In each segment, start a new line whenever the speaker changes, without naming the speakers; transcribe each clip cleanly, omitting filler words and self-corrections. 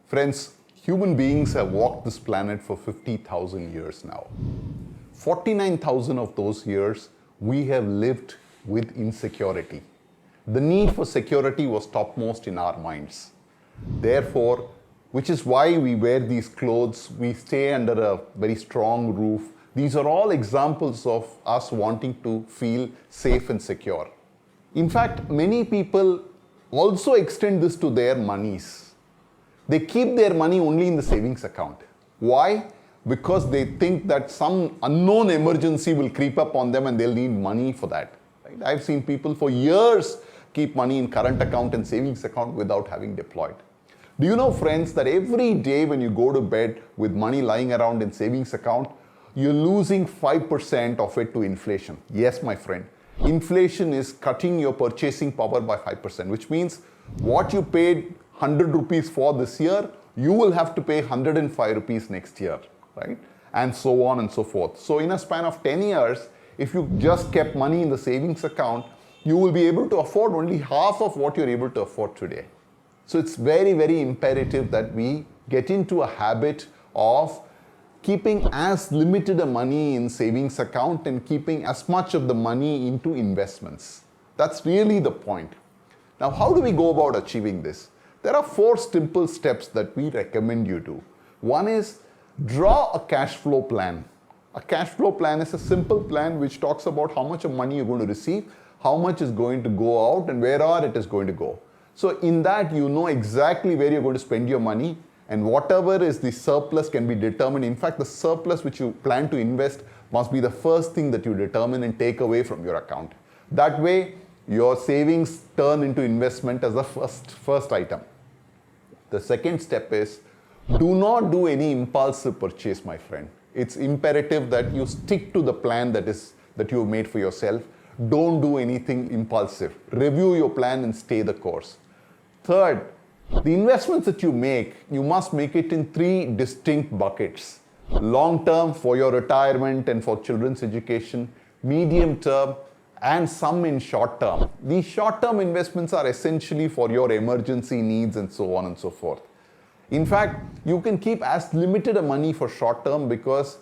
Friends, human beings have walked this planet for 50,000 years now. 49,000 of those years, we have lived with insecurity. The need for security was topmost in our minds. Therefore, which is why we wear these clothes, we stay under a very strong roof. These are all examples of us wanting to feel safe and secure. In fact, many people also extend this to their monies. They keep their money only in the savings account. Why? Because they think that some unknown emergency will creep up on them and they'll need money for that. Right? I've seen people for years keep money in current account and savings account without having deployed. Do you know, friends, that every day when you go to bed with money lying around in savings account, you're losing 5% of it to inflation? Yes, my friend. Inflation is cutting your purchasing power by 5%, which means what you paid 100 rupees for this year, you will have to pay 105 rupees next year, right? And so on and so forth. So in a span of 10 years, if you just kept money in the savings account, you will be able to afford only half of what you're able to afford today. So it's very, very imperative that we get into a habit of keeping as limited a money in savings account and keeping as much of the money into investments. That's really the point. Now, how do we go about achieving this? There are 4 simple steps that we recommend you do. One is draw a cash flow plan. A cash flow plan is a simple plan which talks about how much of money you're going to receive, how much is going to go out, and where it is going to go. So in that, you know exactly where you're going to spend your money, and whatever is the surplus can be determined. In fact, the surplus which you plan to invest must be the first thing that you determine and take away from your account. That way, your savings turn into investment as the first item. The second step is, do not do any impulsive purchase, my friend. It's imperative that you stick to the plan that you have made for yourself. Don't do anything impulsive. Review your plan and stay the course. Third, the investments that you make, you must make it in 3 distinct buckets. Long term for your retirement and for children's education, medium term, and some in short term. These short term investments are essentially for your emergency needs and so on and so forth. In fact, you can keep as limited a money for short term because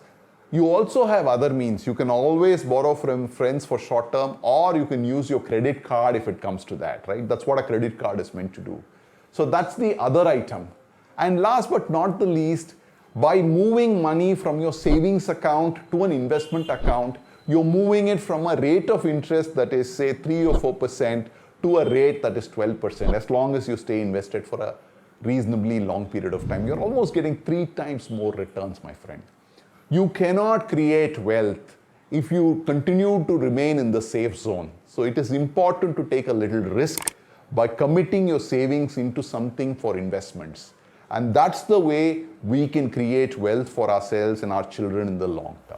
you also have other means. You can always borrow from friends for short term, or you can use your credit card if it comes to that, right? That's what a credit card is meant to do. So that's the other item. And last but not the least, by moving money from your savings account to an investment account, you're moving it from a rate of interest that is, say, 3 or 4% to a rate that is 12%. As long as you stay invested for a reasonably long period of time, you're almost getting 3 times more returns, my friend. You cannot create wealth if you continue to remain in the safe zone. So it is important to take a little risk by committing your savings into something for investments. And that's the way we can create wealth for ourselves and our children in the long term.